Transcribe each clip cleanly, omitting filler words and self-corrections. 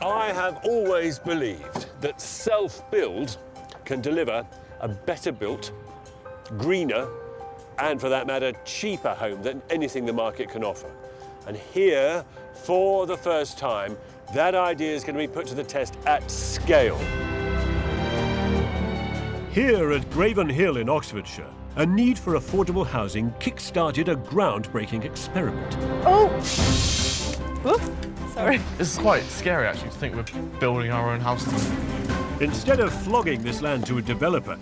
I have always believed that self-build can deliver a better built, greener, and for that matter, cheaper home than anything the market can offer. And here, for the first time, that idea is going to be put to the test at scale. Here at Graven Hill in Oxfordshire, a need for affordable housing kick-started a groundbreaking experiment. Oh! Oof, sorry. This is quite scary, actually, to think we're building our own house. Instead of flogging this land to a developer,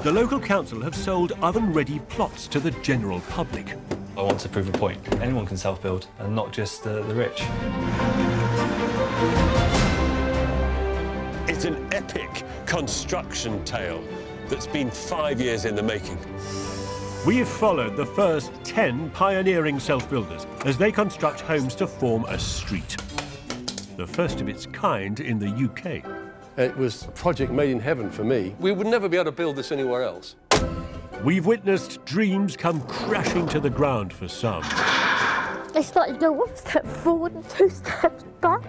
the local council have sold oven-ready plots to the general public. I want to prove a point. Anyone can self-build, and not just the rich. It's an epic construction tale that's been 5 years in the making. We've followed the first 10 pioneering self-builders as they construct homes to form a street. The first of its kind in the UK. It was a project made in heaven for me. We would never be able to build this anywhere else. We've witnessed dreams come crashing to the ground for some. It's like no 1 step forward and 2 steps back.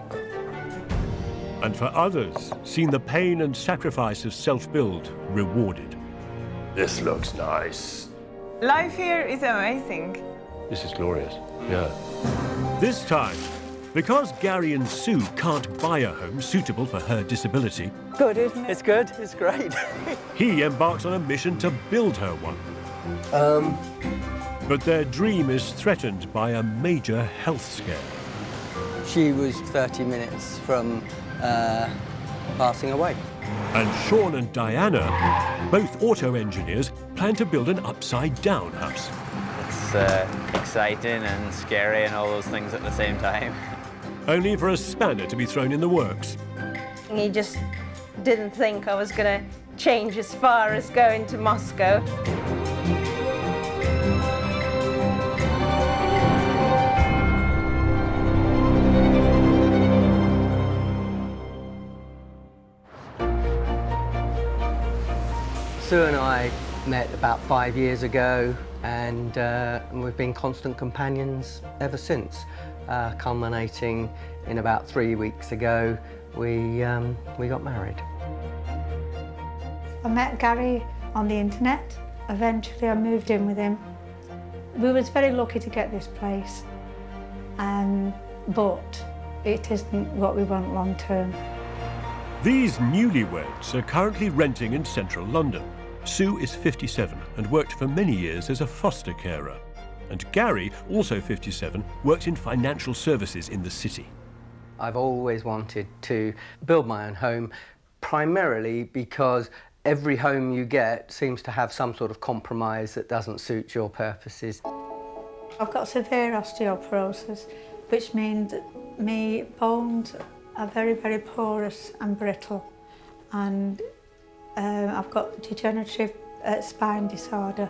And for others, seen the pain and sacrifice of self-build rewarded. This looks nice. Life here is amazing. This is glorious, yeah. This time, because Garrie and Sue can't buy a home suitable for her disability, Good, isn't it? It's good, it's great. he embarks on a mission to build her one. But their dream is threatened by a major health scare. She was 30 minutes from passing away. And Sean and Diana, both auto engineers, plan to build an upside-down house. It's exciting and scary and all those things at the same time. Only for a spanner to be thrown in the works. He just didn't think I was going to change as far as going to Moscow. Sue and I met about 5 years ago, and we've been constant companions ever since, culminating in about 3 weeks ago, we got married. I met Garrie on the internet. Eventually I moved in with him. We was very lucky to get this place, but it isn't what we want long term. These newlyweds are currently renting in central London. Sue is 57 and worked for many years as a foster carer. And Garrie, also 57, worked in financial services in the city. I've always wanted to build my own home, primarily because every home you get seems to have some sort of compromise that doesn't suit your purposes. I've got severe osteoporosis, which means that my bones are very, very porous and brittle, and I've got degenerative spine disorder.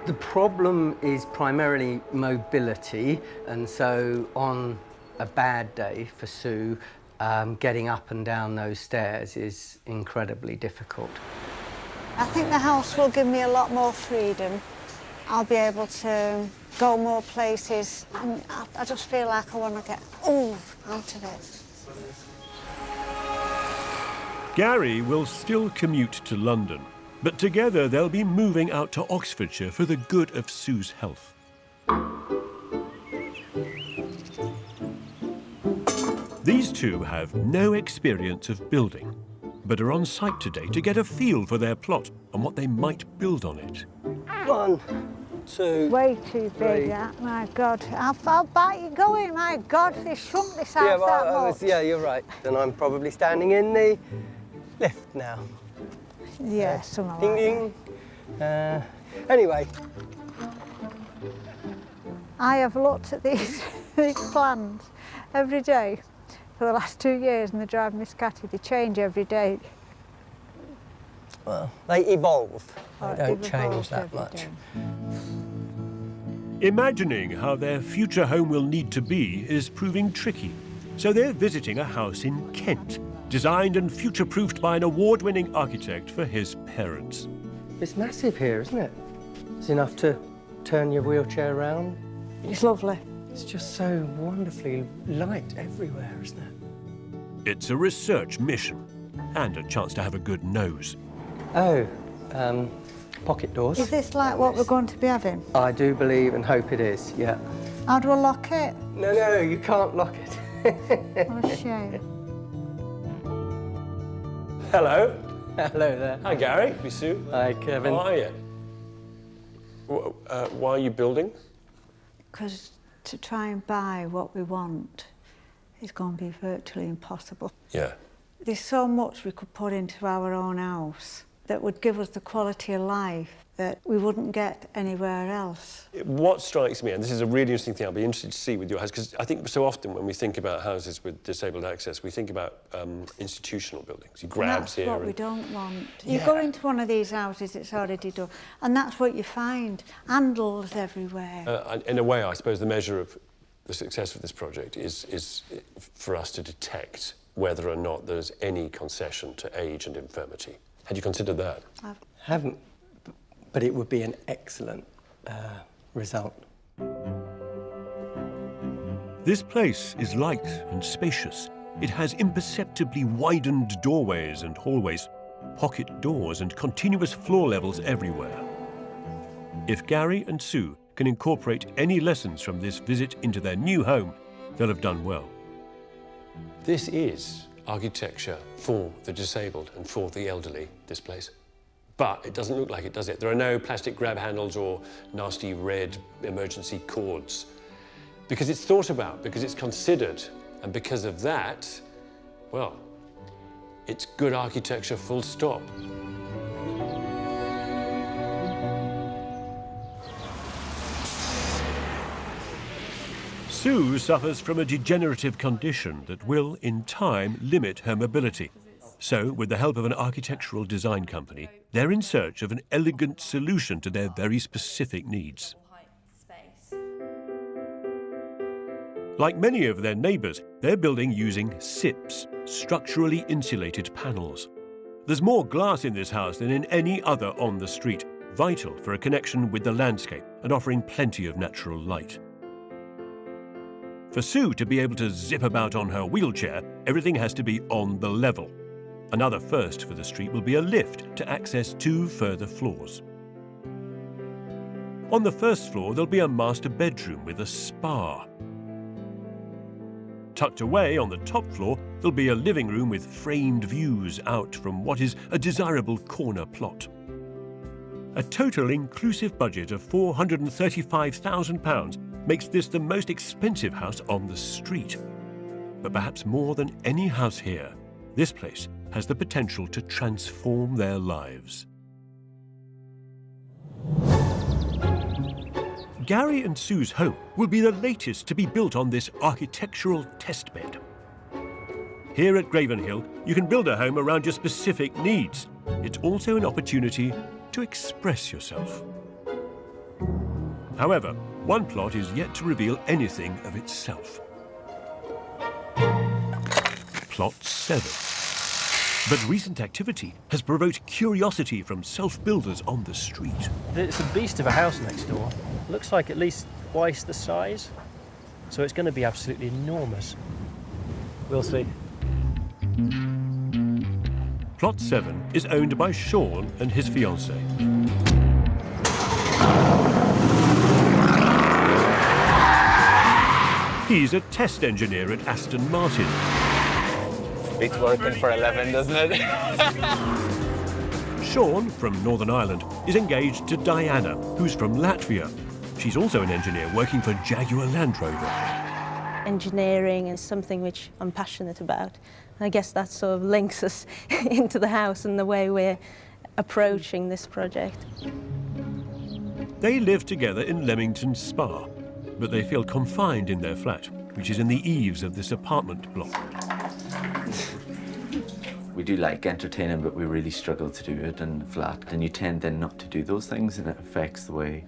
The problem is primarily mobility, and so on a bad day for Sue, getting up and down those stairs is incredibly difficult. I think the house will give me a lot more freedom. I'll be able to go more places, and I just feel like I want to get out of it. Garrie will still commute to London, but together they'll be moving out to Oxfordshire for the good of Sue's health. These two have no experience of building, but are on site today to get a feel for their plot and what they might build on it. 1, 2, Way too big, that. My God. How far back you going? My God, they shrunk this house that much. Yeah, you're right. And I'm probably standing in the lift now. Yeah, something Ding, like ding. Anyway. I have looked at these plans every day for the last 2 years, and they drive me scattered. They change every day. Well, they evolve. They don't They've change evolved that every much. day. Imagining how their future home will need to be is proving tricky. So they're visiting a house in Kent, designed and future-proofed by an award-winning architect for his parents. It's massive here, isn't it? It's enough to turn your wheelchair around. It's lovely. It's just so wonderfully light everywhere, isn't it? It's a research mission and a chance to have a good nose. Oh, pocket doors. Is this like what we're going to be having? I do believe and hope it is, yeah. How do I lock it? No, you can't lock it. What a shame. Hello. Hello there. Hi, Garrie. Hi, Sue. Hi, Kevin. How are you? Why are you building? Because to try and buy what we want is going to be virtually impossible. Yeah. There's so much we could put into our own house that would give us the quality of life that we wouldn't get anywhere else. What strikes me, and this is a really interesting thing I'll be interested to see with your house, because I think so often when we think about houses with disabled access, we think about institutional buildings. You grabs here. That's what we don't want. You go into one of these houses, it's already done, and that's what you find. Handles everywhere. In a way, I suppose the measure of the success of this project is for us to detect whether or not there's any concession to age and infirmity. Had you considered that? I haven't, but it would be an excellent result. This place is light and spacious. It has imperceptibly widened doorways and hallways, pocket doors and continuous floor levels everywhere. If Garrie and Sue can incorporate any lessons from this visit into their new home, they'll have done well. This is architecture for the disabled and for the elderly, this place. But it doesn't look like it, does it? There are no plastic grab handles or nasty red emergency cords. Because it's thought about, because it's considered, and because of that, well, it's good architecture, full stop. Sue suffers from a degenerative condition that will, in time, limit her mobility. So, with the help of an architectural design company, they're in search of an elegant solution to their very specific needs. Like many of their neighbours, they're building using SIPs, structurally insulated panels. There's more glass in this house than in any other on the street, vital for a connection with the landscape and offering plenty of natural light. For Sue to be able to zip about on her wheelchair, everything has to be on the level. Another first for the street will be a lift to access 2 further floors. On the first floor, there'll be a master bedroom with a spa. Tucked away on the top floor, there'll be a living room with framed views out from what is a desirable corner plot. A total inclusive budget of £435,000 makes this the most expensive house on the street. But perhaps more than any house here, this place has the potential to transform their lives. Garrie and Sue's home will be the latest to be built on this architectural testbed. Here at Gravenhill, you can build a home around your specific needs. It's also an opportunity to express yourself. However, one plot is yet to reveal anything of itself. Plot 7. But recent activity has provoked curiosity from self-builders on the street. It's a beast of a house next door. Looks like at least twice the size, so it's going to be absolutely enormous. We'll see. Plot 7 is owned by Sean and his fiancée. He's a test engineer at Aston Martin. It's working for 11, doesn't it? Sean, from Northern Ireland, is engaged to Diana, who's from Latvia. She's also an engineer working for Jaguar Land Rover. Engineering is something which I'm passionate about. I guess that sort of links us into the house and the way we're approaching this project. They live together in Leamington Spa, but they feel confined in their flat, which is in the eaves of this apartment block. We do like entertaining, but we really struggle to do it in the flat. And you tend then not to do those things, and it affects the way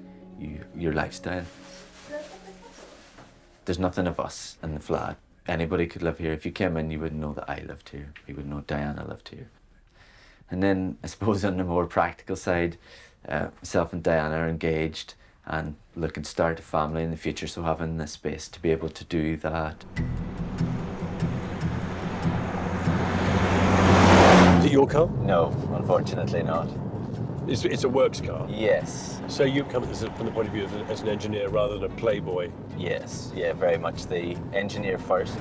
your lifestyle. There's nothing of us in the flat. Anybody could live here. If you came in, you wouldn't know that I lived here. You wouldn't know Diana lived here. And then, I suppose on the more practical side, myself and Diana are engaged, and look and start a family in the future. So having this space to be able to do that. Is it your car? No, unfortunately not. It's a works car? Yes. So you come at this from the point of view as an engineer rather than a playboy? Yes, yeah, very much the engineer first.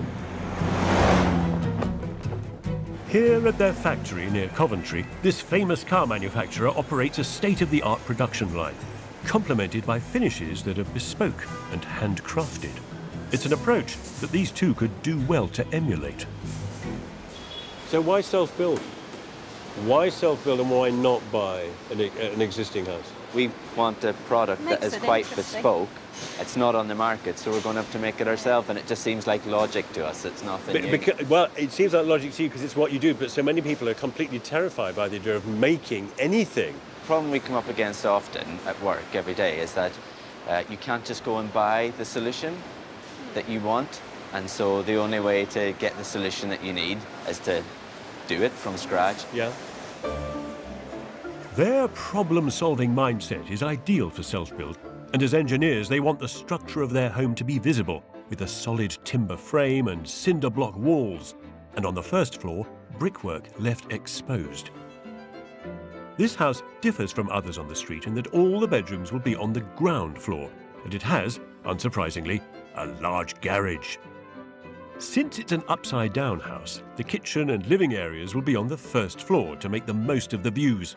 Here at their factory near Coventry, this famous car manufacturer operates a state-of-the-art production line, complemented by finishes that are bespoke and handcrafted. It's an approach that these two could do well to emulate. So why self-build? Why self-build and why not buy an existing house? We want a product that is quite bespoke. It's not on the market, so we're going to have to make it ourselves, and it just seems like logic to us. It's nothing new. Well, it seems like logic to you because it's what you do, but so many people are completely terrified by the idea of making anything. The problem we come up against often at work every day is that you can't just go and buy the solution that you want, and so the only way to get the solution that you need is to do it from scratch. Yeah. Their problem-solving mindset is ideal for self-build, and as engineers, they want the structure of their home to be visible, with a solid timber frame and cinder block walls, and on the first floor, brickwork left exposed. This house differs from others on the street in that all the bedrooms will be on the ground floor, and it has, unsurprisingly, a large garage. Since it's an upside-down house, the kitchen and living areas will be on the first floor to make the most of the views.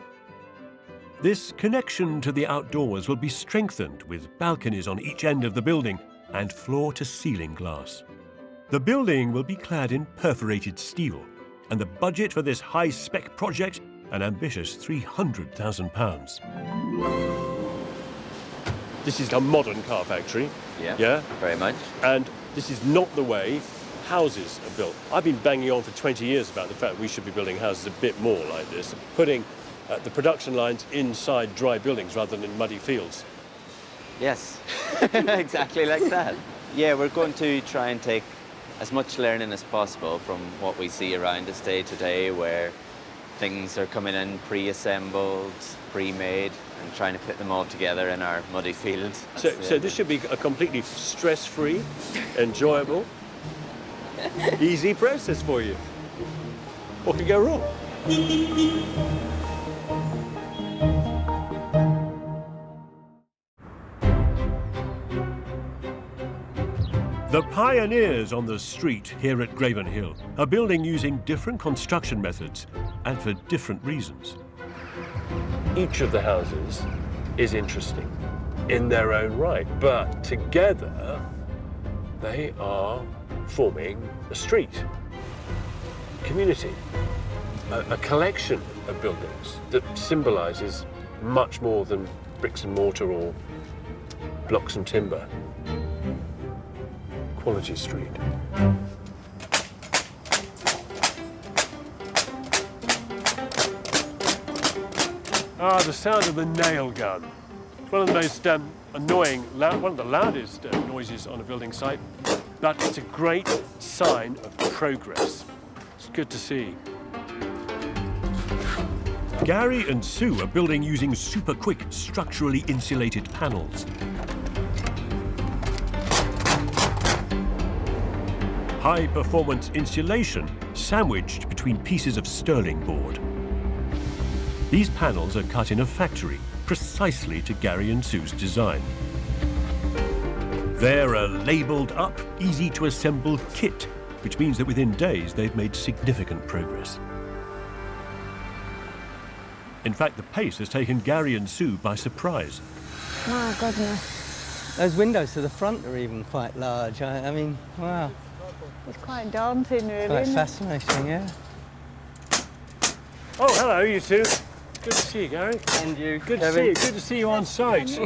This connection to the outdoors will be strengthened with balconies on each end of the building and floor-to-ceiling glass. The building will be clad in perforated steel, and the budget for this high-spec project, an ambitious £300,000. This is a modern car factory. Yeah, very much. And this is not the way houses are built. I've been banging on for 20 years about the fact we should be building houses a bit more like this, putting the production lines inside dry buildings rather than in muddy fields. Yes, exactly like that. Yeah, we're going to try and take as much learning as possible from what we see around us day to day, where things are coming in pre-assembled, pre-made, and trying to put them all together in our muddy fields. So this should be a completely stress-free, enjoyable, easy process for you. What could go wrong? The pioneers on the street here at Graven Hill are building using different construction methods and for different reasons. Each of the houses is interesting in their own right, but together they are forming a street, community, a collection of buildings that symbolises much more than bricks and mortar or blocks and timber. Quality Street. Ah, the sound of the nail gun. It's one of the most annoying, one of the loudest noises on a building site, but it's a great sign of progress. It's good to see. Garrie and Sue are building using super quick, structurally insulated panels. High-performance insulation sandwiched between pieces of sterling board. These panels are cut in a factory, precisely to Garrie and Sue's design. They're a labelled up, easy-to-assemble kit, which means that within days they've made significant progress. In fact, the pace has taken Garrie and Sue by surprise. My goodness. Those windows to the front are even quite large. I mean, wow. It's quite daunting, really. Quite isn't it? fascinating, yeah. Oh, hello, you two. Good to see you, Garrie. And you, Good to see you. Good to see you on site.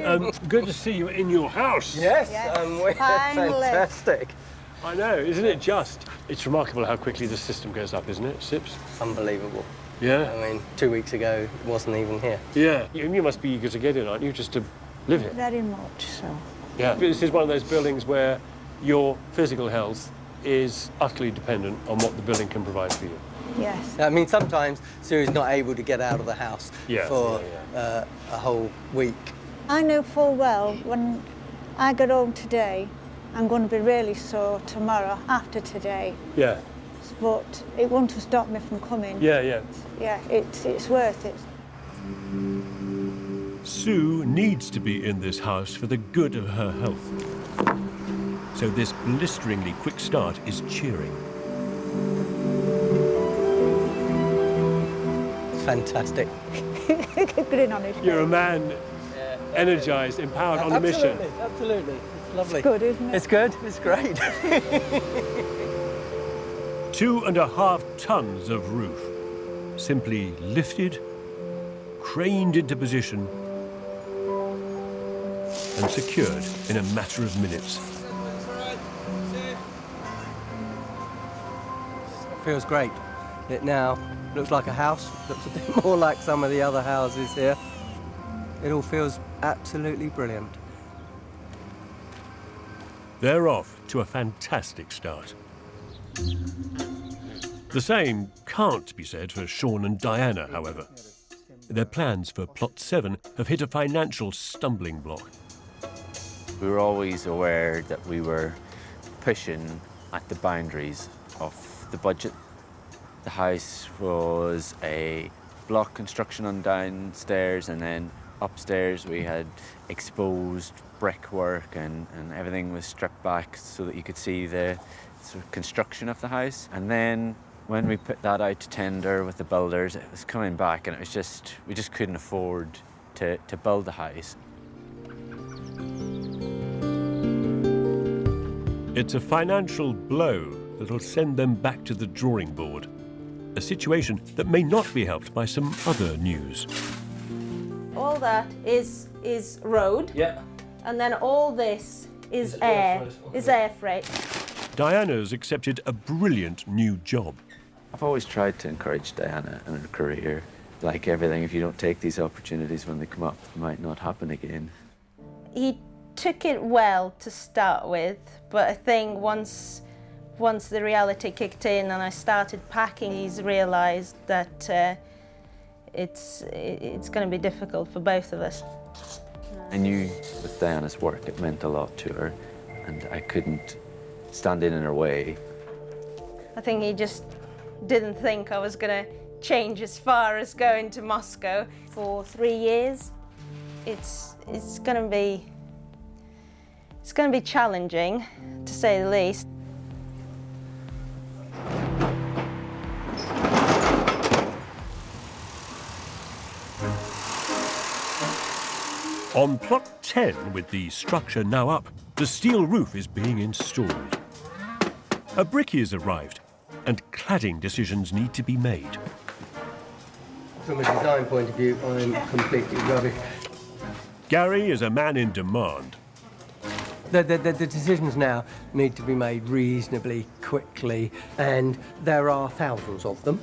Good to see you in your house. Yes, we're finally. fantastic. I know, isn't it just? It's remarkable how quickly the system goes up, isn't it, Sips? Unbelievable. Yeah. I mean, 2 weeks ago, it wasn't even here. Yeah. You must be eager to get in, aren't you, just to live here? Very much so. Yeah. This is one of those buildings where your physical health is utterly dependent on what the building can provide for you. Yes. I mean, sometimes Sue's not able to get out of the house for a whole week. I knew full well when I get home today, I'm going to be really sore tomorrow after today. Yeah. But it won't have stopped me from coming. Yeah. Yeah, it's worth it. Sue needs to be in this house for the good of her health. So this blisteringly quick start is cheering. Fantastic. Grin on his face. You're a man energised, empowered on the mission. Absolutely. It's lovely. It's good, isn't it? It's good. It's great. 2.5 tons of roof, simply lifted, craned into position, and secured in a matter of minutes. Feels great. It now looks like a house, looks a bit more like some of the other houses here. It all feels absolutely brilliant. They're off to a fantastic start. The same can't be said for Sean and Diana, however. Their plans for Plot 7 have hit a financial stumbling block. We were always aware that we were pushing at the boundaries of the budget. The house was a block construction on downstairs, and then upstairs we had exposed brickwork and everything was stripped back so that you could see the sort of construction of the house. And then when we put that out to tender with the builders, it was coming back, and it was just, we just couldn't afford to build the house. It's a financial blow that'll send them back to the drawing board. A situation that may not be helped by some other news. All that is road. Yeah. And then all this is air freight. Diana's accepted a brilliant new job. I've always tried to encourage Diana in her career. Like everything, if you don't take these opportunities when they come up, it might not happen again. He took it well to start with, but I think once the reality kicked in and I started packing, he's realised that it's going to be difficult for both of us. I knew with Diana's work it meant a lot to her, and I couldn't stand in her way. I think he just didn't think I was going to change as far as going to Moscow. For 3 years, it's going to be challenging, to say the least. On Plot 10, with the structure now up, the steel roof is being installed. A brickie has arrived, and cladding decisions need to be made. From a design point of view, I'm completely rubbish. Garrie is a man in demand. The decisions now need to be made reasonably quickly, and there are thousands of them.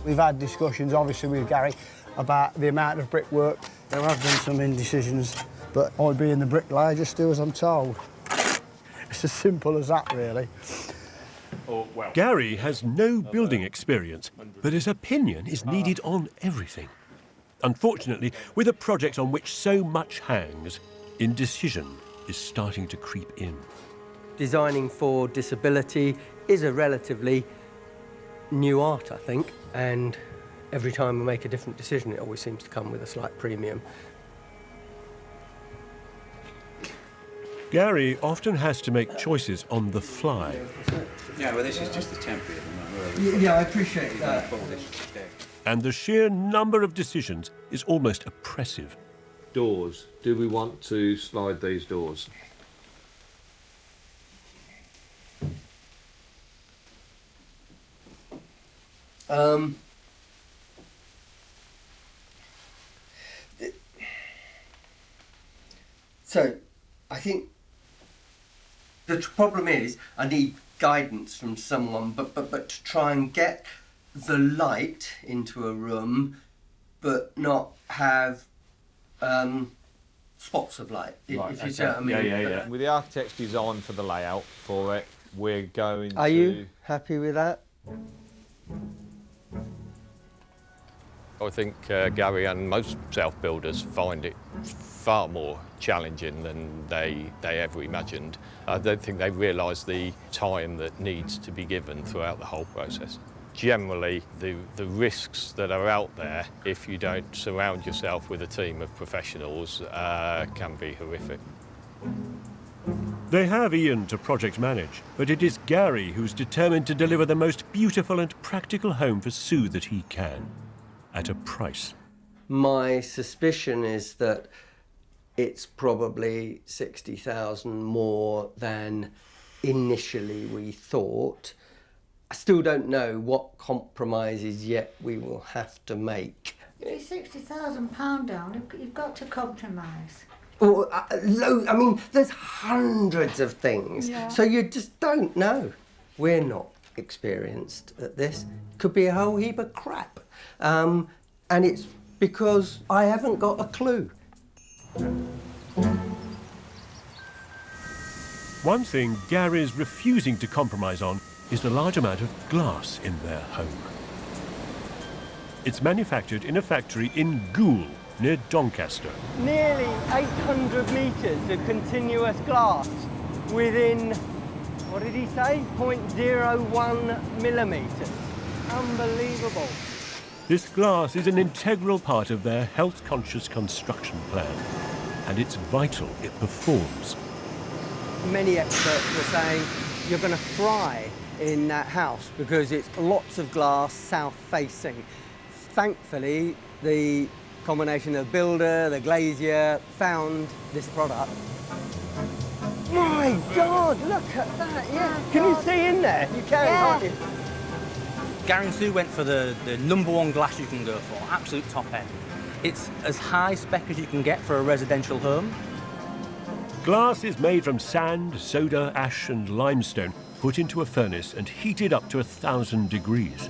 We've had discussions, obviously, with Garrie about the amount of brickwork. There have been some indecisions, but I being the bricklayer, just do as I'm told. It's as simple as that, really. Garrie has no building experience, but his opinion is needed on everything. Unfortunately, with a project on which so much hangs, indecision is starting to creep in. Designing for disability is a relatively new art, I think, and every time we make a different decision, it always seems to come with a slight premium. Garrie often has to make choices on the fly. Yeah, well, this is just the temporary at the moment. Yeah, I appreciate that. And the sheer number of decisions is almost oppressive. Doors. Do we want to slide these doors? So, I think the problem is I need guidance from someone, but to try and get the light into a room, but not have spots of light. Right, if you see what I mean. Yeah. With the architect's design for the layout for it, we're going to... Are you happy with that? I think Garrie and most self-builders find it far more challenging than they ever imagined. I don't think they realise the time that needs to be given throughout the whole process. Generally, the risks that are out there, if you don't surround yourself with a team of professionals, can be horrific. They have Ian to project manage, but it is Garrie who's determined to deliver the most beautiful and practical home for Sue that he can, at a price. My suspicion is that it's probably 60,000 more than initially we thought. I still don't know what compromises yet we will have to make. If you're £60,000 down, you've got to compromise. Well, I mean, there's hundreds of things, so you just don't know. We're not experienced at this. Could be a whole heap of crap. And it's because I haven't got a clue. One thing Garrie's refusing to compromise on is the large amount of glass in their home. It's manufactured in a factory in Goole, near Doncaster. Nearly 800 metres of continuous glass within, what did he say, 0.01 millimetres. Unbelievable. This glass is an integral part of their health-conscious construction plan, and it's vital it performs. Many experts were saying you're going to fry in that house because it's lots of glass south-facing. Thankfully, the combination of builder, the glazier, found this product. My God, look at that, yeah. Can you see in there? You can, can't you? Garrie and Sue went for the #1 glass you can go for, absolute top end. It's as high spec as you can get for a residential home. Glass is made from sand, soda, ash and limestone, put into a furnace and heated up to 1,000 degrees.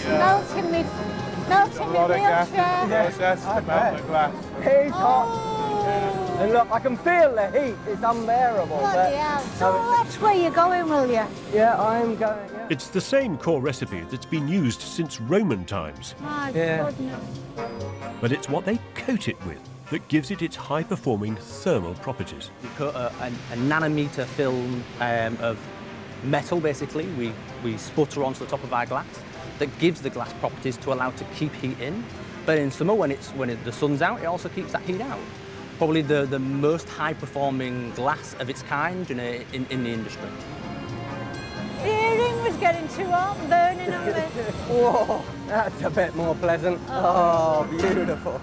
Melting me wheelchair. Yes, that's the amount of glass. It's hot. And look, I can feel the heat. It's unbearable. Bloody hell. So that's where you're going, will you? Yeah, I'm going, yeah. It's the same core recipe that's been used since Roman times. My goodness. But it's what they coat it with that gives it its high-performing thermal properties. We put a nanometer film of metal, basically. We sputter onto the top of our glass that gives the glass properties to allow it to keep heat in. But in summer, when the sun's out, it also keeps that heat out. Probably the most high-performing glass of its kind in the industry. The earring was getting too hot and burning on me. Whoa, that's a bit more pleasant. Oh, beautiful.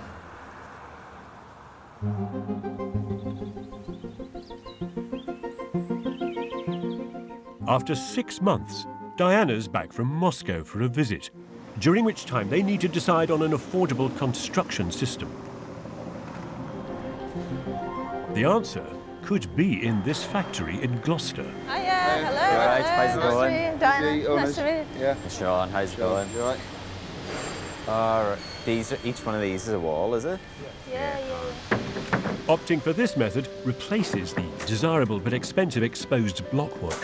After 6 months, Diana's back from Moscow for a visit, during which time they need to decide on an affordable construction system. The answer could be in this factory in Gloucester. Hiya, hello. You all right? How's it going? Diana, nice to meet you. Yeah. Sean, how's it going? You all right? All right. Each one of these is a wall, is it? Yeah. Opting for this method replaces the desirable but expensive exposed blockwork.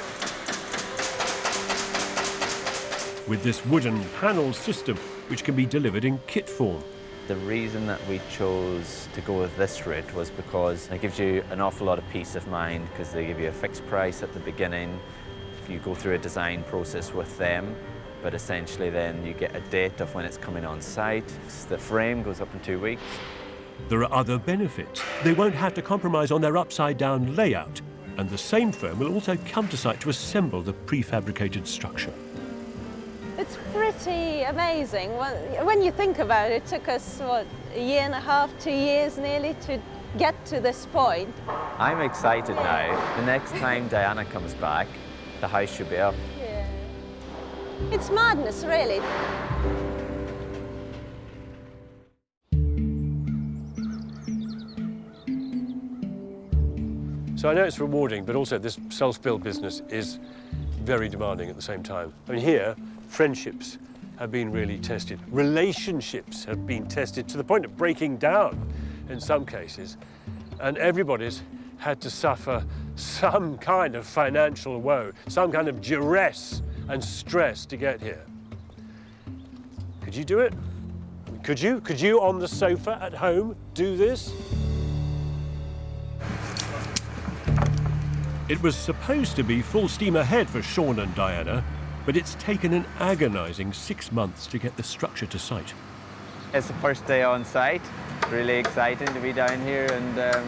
With this wooden panel system, which can be delivered in kit form. The reason that we chose to go with this route was because it gives you an awful lot of peace of mind, because they give you a fixed price at the beginning. You go through a design process with them, but essentially then you get a date of when it's coming on site. The frame goes up in 2 weeks. There are other benefits. They won't have to compromise on their upside-down layout, and the same firm will also come to site to assemble the prefabricated structure. It's pretty amazing. When you think about it, it took us, what, 1.5 years, 2 years nearly to get to this point. I'm excited now. The next time Diana comes back, the house should be up. Yeah. It's madness, really. So I know it's rewarding, but also this self-build business is very demanding at the same time. I mean, here, friendships have been really tested. Relationships have been tested to the point of breaking down in some cases. And everybody's had to suffer some kind of financial woe, some kind of duress and stress to get here. Could you do it? Could you? Could you, on the sofa at home, do this? It was supposed to be full steam ahead for Sean and Diana, but it's taken an agonising 6 months to get the structure to site. It's the first day on site. It's really exciting to be down here and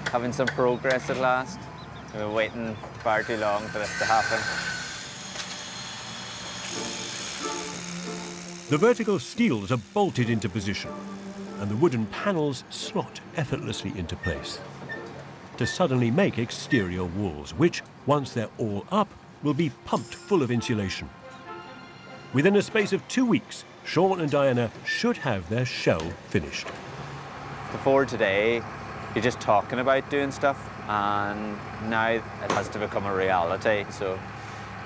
having some progress at last. We've been waiting far too long for this to happen. The vertical steels are bolted into position, and the wooden panels slot effortlessly into place to suddenly make exterior walls, which, once they're all up, will be pumped full of insulation. Within a space of 2 weeks, Sean and Diana should have their shell finished. Before today, you're just talking about doing stuff, and now it has to become a reality, so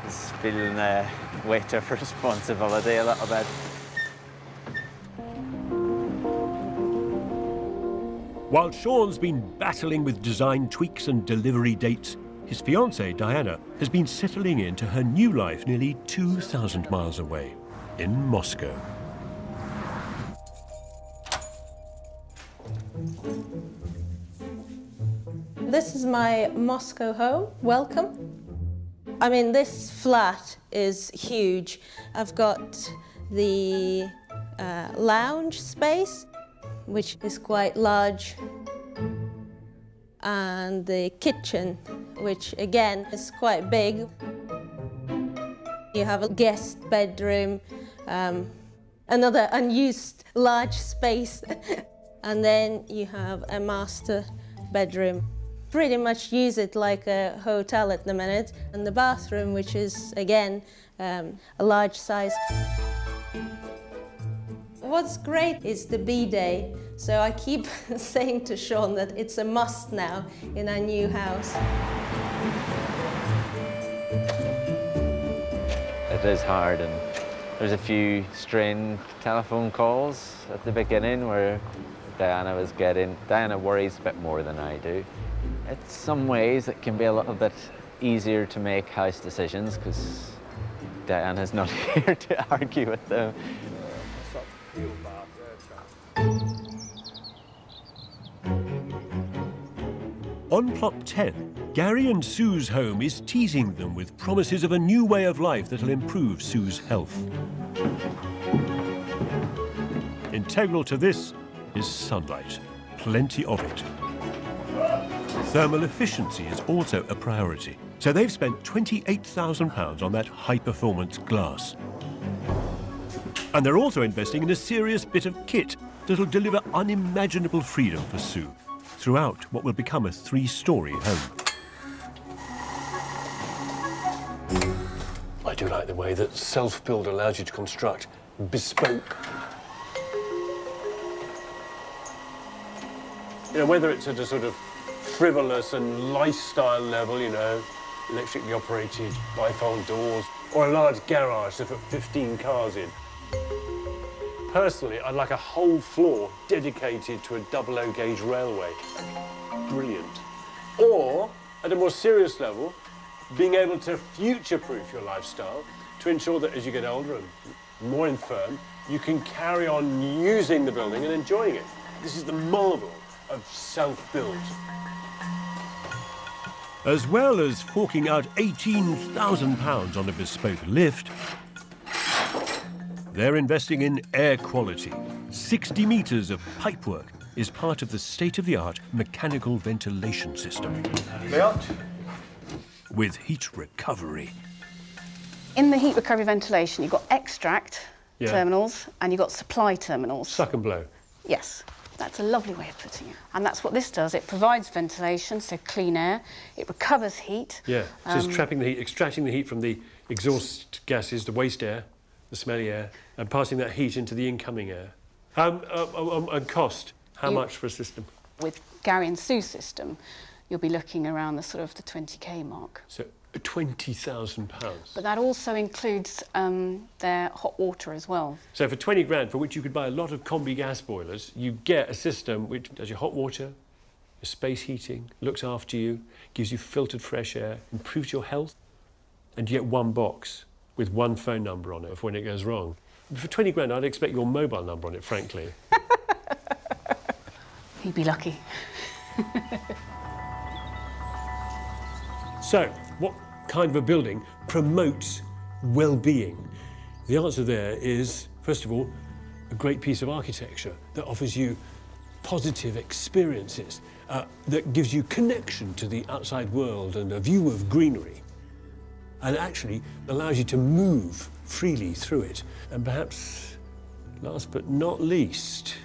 it's feeling the weight of responsibility a little bit. While Sean's been battling with design tweaks and delivery dates, his fiancée, Diana, has been settling into her new life nearly 2,000 miles away, in Moscow. This is my Moscow home. Welcome. I mean, this flat is huge. I've got the lounge space, which is quite large, and the kitchen, which again is quite big. You have a guest bedroom, another unused large space, and then you have a master bedroom. Pretty much use it like a hotel at the minute, and the bathroom, which is again a large size. What's great is the bidet, so I keep saying to Sean that it's a must now in our new house. It is hard, and there's a few strained telephone calls at the beginning where Diana worries a bit more than I do. In some ways it can be a little bit easier to make house decisions because Diana's not here to argue with them. On plot 10, Garrie and Sue's home is teasing them with promises of a new way of life that'll improve Sue's health. Integral to this is sunlight, plenty of it. Thermal efficiency is also a priority, so they've spent £28,000 on that high-performance glass. And they're also investing in a serious bit of kit that'll deliver unimaginable freedom for Sue throughout what will become a 3-storey home. I do like the way that self-build allows you to construct bespoke. You know, whether it's at a sort of frivolous and lifestyle level, you know, electrically operated bifold doors, or a large garage to put 15 cars in. Personally, I'd like a whole floor dedicated to a 00 gauge railway. Brilliant. Or, at a more serious level, being able to future-proof your lifestyle to ensure that as you get older and more infirm, you can carry on using the building and enjoying it. This is the marvel of self-build. As well as forking out £18,000 on a bespoke lift, they're investing in air quality. 60 metres of pipework is part of the state-of-the-art mechanical ventilation system. With heat recovery. In the heat recovery ventilation, you've got extract terminals and you've got supply terminals. Suck and blow. Yes. That's a lovely way of putting it. And that's what this does. It provides ventilation, so clean air. It recovers heat. Yeah, so it's trapping the heat, extracting the heat from the exhaust gases, the waste air, the smelly air, and passing that heat into the incoming air. And cost, how much for a system? With Garrie and Sue's system, you'll be looking around the sort of the 20k mark. So £20,000. But that also includes their hot water as well. So for 20 grand, for which you could buy a lot of combi gas boilers, you get a system which does your hot water, your space heating, looks after you, gives you filtered fresh air, improves your health, and you get one box with one phone number on it for when it goes wrong. For 20 grand, I'd expect your mobile number on it, frankly. You'd be lucky. So, what kind of a building promotes well-being? The answer there is, first of all, a great piece of architecture that offers you positive experiences, that gives you connection to the outside world and a view of greenery, and actually allows you to move freely through it. And perhaps, last but not least,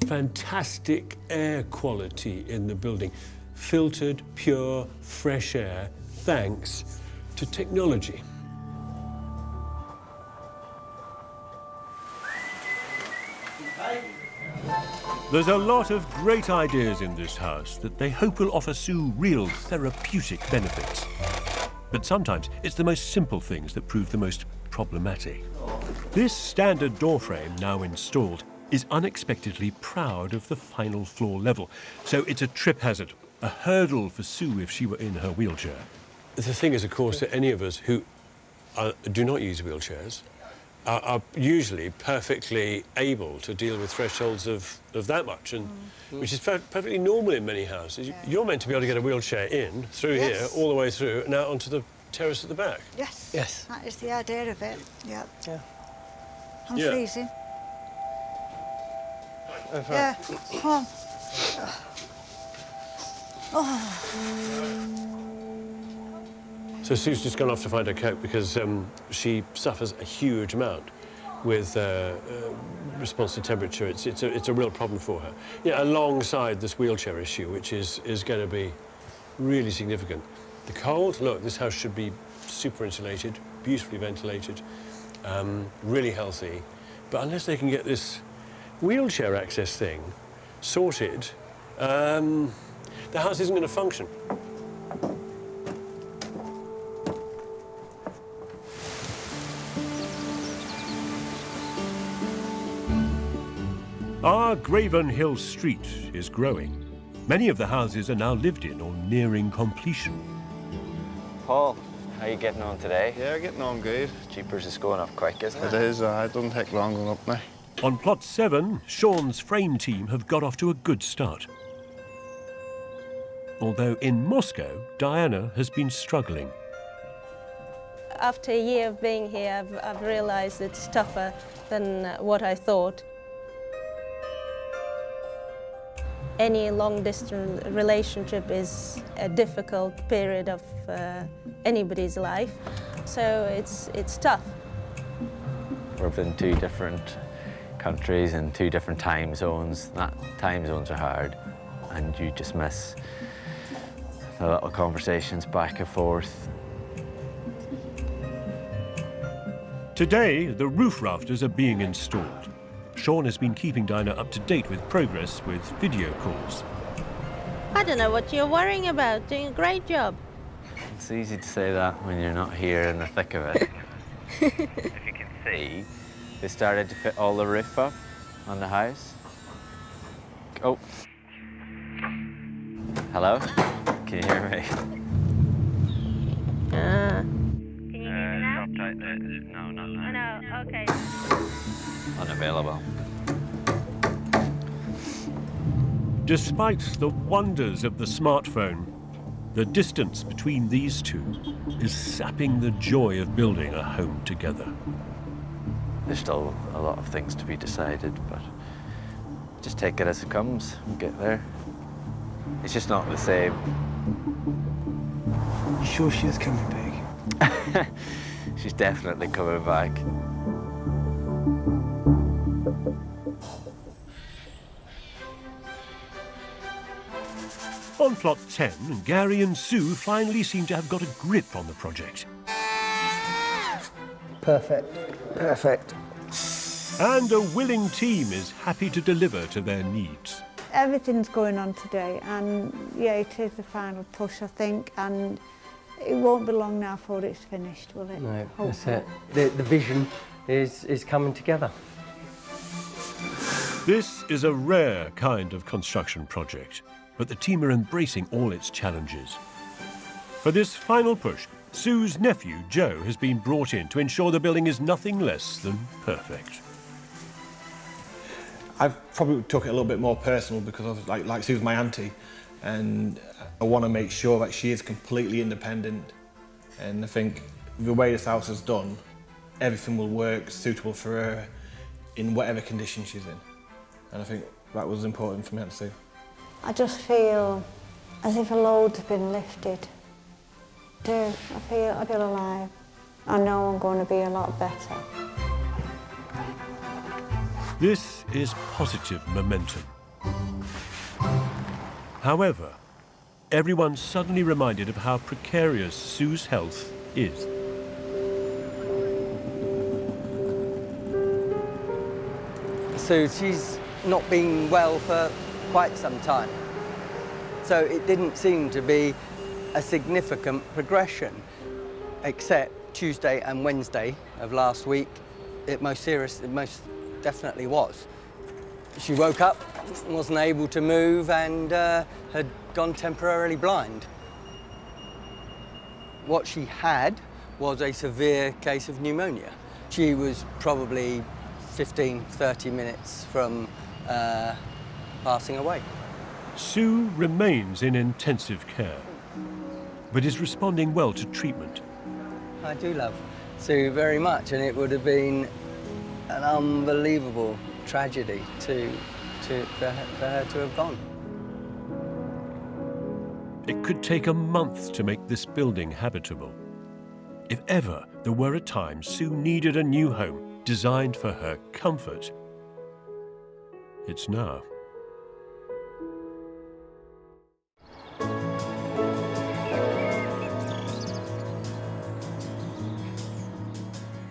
fantastic air quality in the building. Filtered, pure, fresh air, thanks to technology. There's a lot of great ideas in this house that they hope will offer Sue real therapeutic benefits. But sometimes it's the most simple things that prove the most problematic. This standard door frame, now installed, is unexpectedly proud of the final floor level, so it's a trip hazard, a hurdle for Sue if she were in her wheelchair. The thing is, of course, that any of us who do not use wheelchairs are usually perfectly able to deal with thresholds of that much, and which is perfectly normal in many houses. Yeah. You're meant to be able to get a wheelchair in, through here, all the way through, and out onto the terrace at the back. Yes. Yes. That is the idea of it. Yep. Yeah. I'm freezing. Yeah. Come on. Oh. So Sue's just gone off to find her coat because she suffers a huge amount with response to temperature. It's a real problem for her. Yeah, alongside this wheelchair issue, which is going to be really significant. The cold, look, this house should be super insulated, beautifully ventilated, really healthy. But unless they can get this wheelchair access thing sorted, the house isn't going to function. Our Graven Hill Street is growing. Many of the houses are now lived in or nearing completion. Paul, how are you getting on today? Yeah, getting on good. Jeepers is going up quick, isn't it? It is, it doesn't take long going up now. On plot 7, Sean's frame team have got off to a good start. Although in Moscow, Diana has been struggling. After a year of being here, I've realised it's tougher than what I thought. Any long-distance relationship is a difficult period of anybody's life, so it's tough. We're in 2 different countries and 2 different time zones. Time zones are hard, and you just miss the little conversations back and forth. Today, the roof rafters are being installed. Sean has been keeping Diana up to date with progress with video calls. I don't know what you're worrying about. Doing a great job. It's easy to say that when you're not here in the thick of it. If you can see, they started to fit all the roof up on the house. Oh. Hello? Can you hear me? Can you hear me now? No, not now. No, okay. Unavailable. Despite the wonders of the smartphone, the distance between these two is sapping the joy of building a home together. There's still a lot of things to be decided, but just take it as it comes and get there. It's just not the same. You sure she is coming back? She's definitely coming back. On plot 10, Garrie and Sue finally seem to have got a grip on the project. Perfect. Perfect. And a willing team is happy to deliver to their needs. Everything's going on today, and yeah, it is the final push, I think, and it won't be long now before it's finished, will it? No, Hopefully. that's it. The vision is coming together. This is a rare kind of construction project, but the team are embracing all its challenges. For this final push, Sue's nephew, Joe, has been brought in to ensure the building is nothing less than perfect. I've probably took it a little bit more personal because I was like Sue's my auntie, and I want to make sure that she is completely independent. And I think the way this house is done, everything will work suitable for her in whatever condition she's in. And I think that was important for me to see. I just feel as if a load's been lifted. I feel alive. I know I'm going to be a lot better. This is positive momentum. However, everyone's suddenly reminded of how precarious Sue's health is. So she's not been well for quite some time. So it didn't seem to be a significant progression, except Tuesday and Wednesday of last week, it most definitely was. She woke up, wasn't able to move, and had gone temporarily blind. What she had was a severe case of pneumonia. She was probably 15-30 minutes from passing away. Sue remains in intensive care, but is responding well to treatment. I do love Sue very much, and it would have been an unbelievable tragedy for her to have gone. It could take a month to make this building habitable. If ever there were a time Sue needed a new home designed for her comfort, it's now.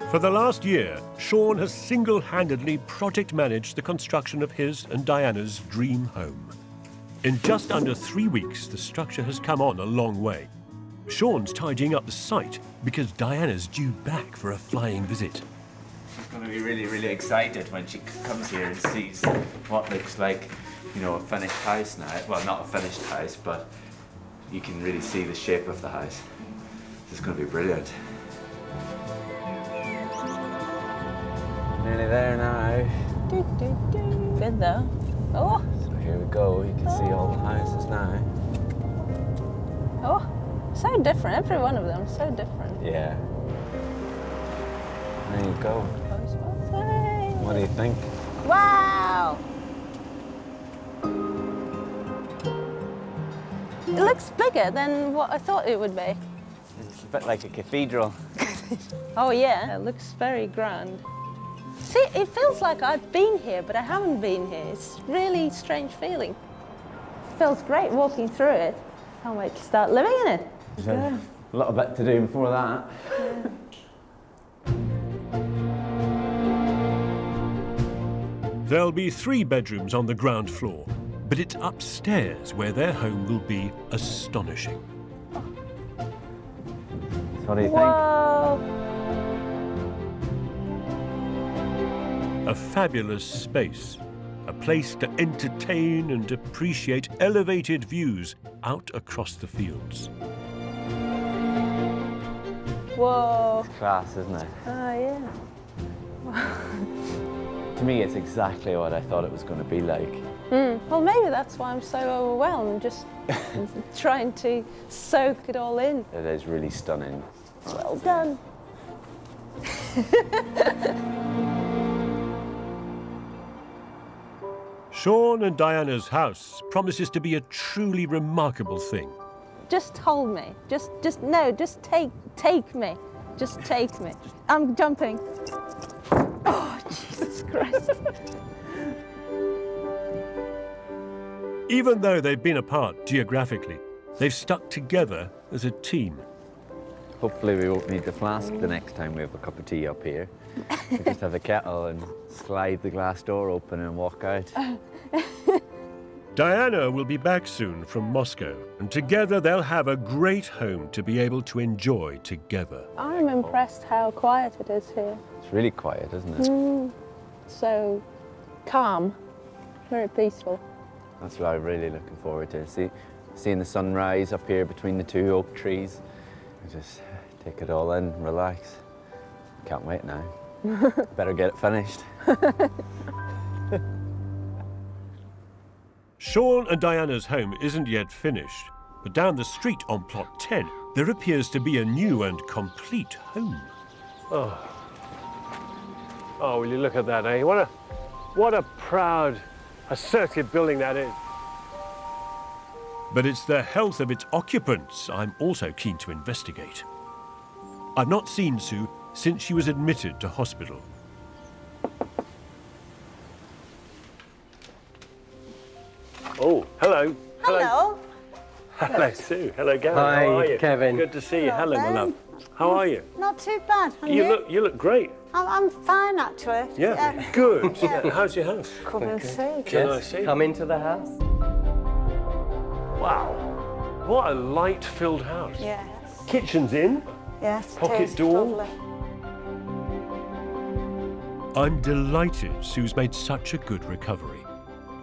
For the last year, Sean has single-handedly project managed the construction of his and Diana's dream home. In just under 3 weeks, the structure has come on a long way. Sean's tidying up the site because Diana's due back for a flying visit. She's going to be really, really excited when she comes here and sees what looks like, you know, a finished house now. Well, not a finished house, but you can really see the shape of the house. This is going to be brilliant. Nearly there now. Good though. Oh. So here we go. You can see all the houses now. Oh, so different. Every one of them so different. Yeah. There you go. What do you think? Wow. It looks bigger than what I thought it would be. It's a bit like a cathedral. Oh yeah, it looks very grand. See, it feels like I've been here, but I haven't been here. It's really strange feeling. It feels great walking through it. Can't wait to start living in it. A little bit to do before that. There'll be 3 bedrooms on the ground floor, but it's upstairs where their home will be astonishing. What do you think? Whoa. A fabulous space, a place to entertain and appreciate elevated views out across the fields. Whoa. It's class, isn't it? Oh, yeah. To me, it's exactly what I thought it was going to be like. Well, maybe that's why I'm so overwhelmed, just trying to soak it all in. It is really stunning. Well done. Sean and Diana's house promises to be a truly remarkable thing. Just hold me. Just take me. Just take me. I'm jumping. Oh, Jesus Christ. Even though they've been apart geographically, they've stuck together as a team. Hopefully we won't need the flask the next time we have a cup of tea up here. We just have a kettle and slide the glass door open and walk out. Diana will be back soon from Moscow, and together they'll have a great home to be able to enjoy together. I'm impressed how quiet it is here. It's really quiet, isn't it? So calm, very peaceful. That's what I'm really looking forward to. See, seeing the sunrise up here between the two oak trees. I just take it all in, relax. Can't wait now. Better get it finished. Sean and Diana's home isn't yet finished, but down the street on plot 10, there appears to be a new and complete home. Oh, will you look at that, eh? What a proud, assertive building that is. But it's the health of its occupants I'm also keen to investigate. I've not seen Sue since she was admitted to hospital. Oh, hello. Hello. Hello, Sue. Hello, Garrie. Hi, How are you? Kevin. Good to see you. Hello, Hello, my love. How are you? Not too bad. And You look great. I'm fine, actually. Yeah, good. How's your house? Come and see. Can I see? Come into the house. Wow. What a light-filled house. Yes. Kitchen's in. Yes. Pocket tastes door. lovely. I'm delighted Sue's made such a good recovery.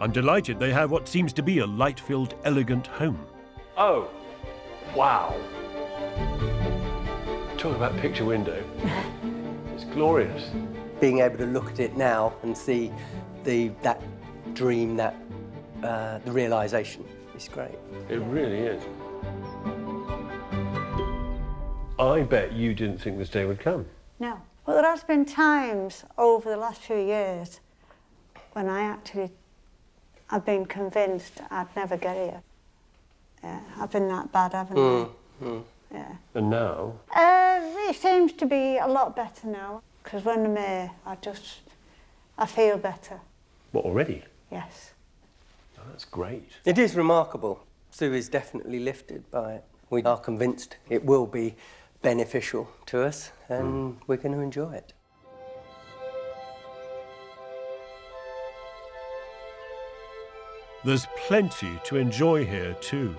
I'm delighted they have what seems to be a light-filled, elegant home. Oh, wow. Talk about picture window. It's glorious. Being able to look at it now and see that dream, the realisation, is great. It really is. I bet you didn't think this day would come. No. Well, there has been times over the last few years when I've been convinced I'd never get here. Yeah, I've been that bad, haven't I? Yeah. And now? It seems to be a lot better now, because when I'm here, I feel better. What, already? Yes. Oh, that's great. It is remarkable. Sue is definitely lifted by it. We are convinced it will be beneficial to us, and we're going to enjoy it. There's plenty to enjoy here too,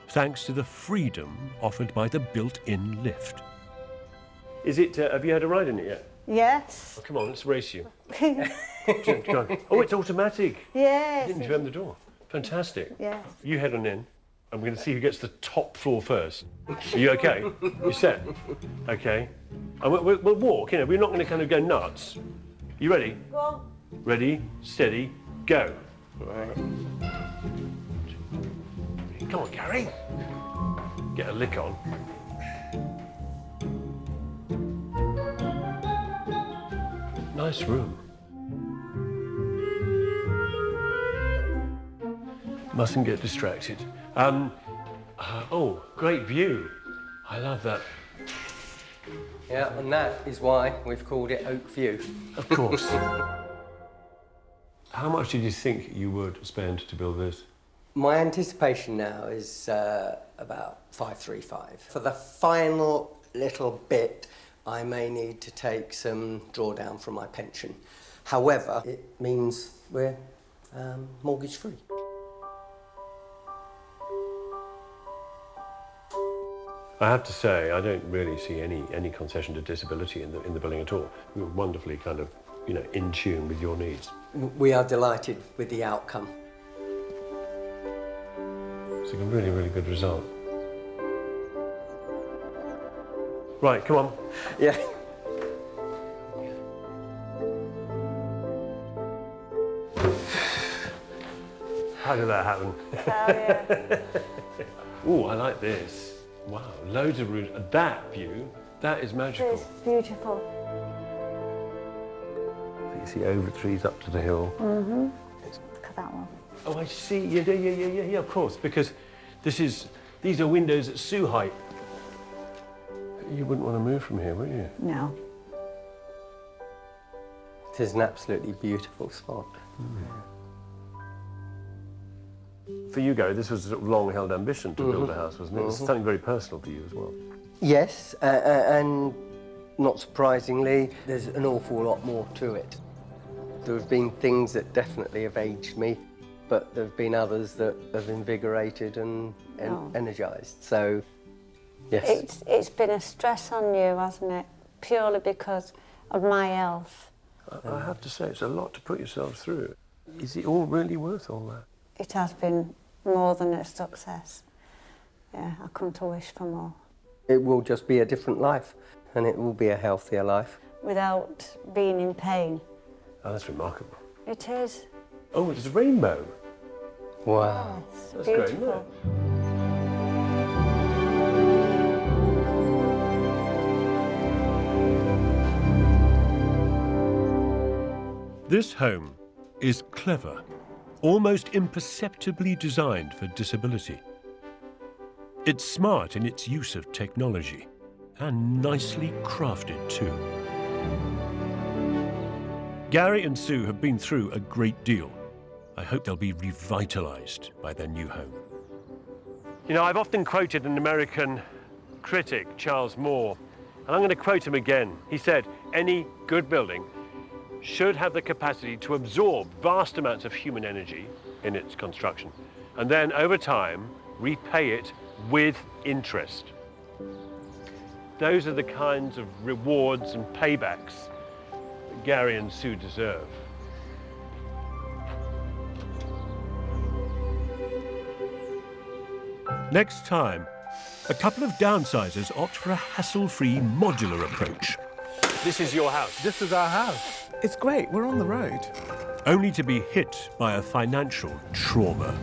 thanks to the freedom offered by the built-in lift. Is it, have you had a ride in it yet? Yes. Oh, come on, let's race you. Go on. Oh, it's automatic. Yes. You didn't open the door. Fantastic. Yes. You head on in. I'm going to see who gets the top floor first. Are you okay? You set? Okay. And we'll walk, you know, we're not going to kind of go nuts. You ready? Go on. Ready, steady, go. Right. Come on, Garrie. Get a lick on. Nice room. Mustn't get distracted. Oh, great view. I love that. Yeah, and that is why we've called it Oak View. Of course. How much did you think you would spend to build this? My anticipation now is about 535. For the final little bit, I may need to take some drawdown from my pension. However, it means we're mortgage-free. I have to say, I don't really see any concession to disability in the building at all. You're wonderfully kind of, you know, in tune with your needs. We are delighted with the outcome. It's a really, really good result. Right, come on. Yeah. How did that happen? Oh, yeah. Ooh, I like this. Wow, loads of rooms. That view, that is magical. It's beautiful. You see over trees up to the hill. Mm-hmm. Look at that one. Oh, I see. Yeah, of course, because these are windows at Sue height. You wouldn't want to move from here, would you? No. It is an absolutely beautiful spot. For you, Garrie, this was a sort of long-held ambition to build a house, wasn't it? It's something very personal to you as well. Yes, and not surprisingly, there's an awful lot more to it. There have been things that definitely have aged me, but there have been others that have invigorated and energised. So, yes. It's been a stress on you, hasn't it? Purely because of my health. I have to say, it's a lot to put yourself through. Is it all really worth all that? It has been more than a success. Yeah, I couldn't wish for more. It will just be a different life, and it will be a healthier life. Without being in pain. Oh, that's remarkable. It is. Oh, it's a rainbow. Wow. It's That's beautiful. great, isn't it? This home is clever, almost imperceptibly designed for disability. It's smart in its use of technology, and nicely crafted too. Garrie and Sue have been through a great deal. I hope they'll be revitalized by their new home. You know, I've often quoted an American critic, Charles Moore, and I'm going to quote him again. He said, any good building should have the capacity to absorb vast amounts of human energy in its construction, and then over time repay it with interest. Those are the kinds of rewards and paybacks that Garrie and Sue deserve. Next time, a couple of downsizers opt for a hassle-free modular approach. This is your house. This is our house. It's great, we're on the road. Only to be hit by a financial trauma.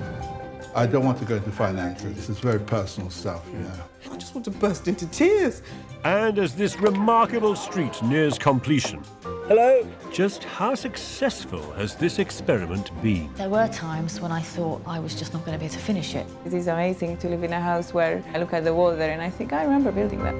I don't want to go into finances. This is very personal stuff, yeah. I just want to burst into tears. And as this remarkable street nears completion, hello, just how successful has this experiment been? There were times when I thought I was just not going to be able to finish it. It is amazing to live in a house where I look at the wall there and I think, I remember building that.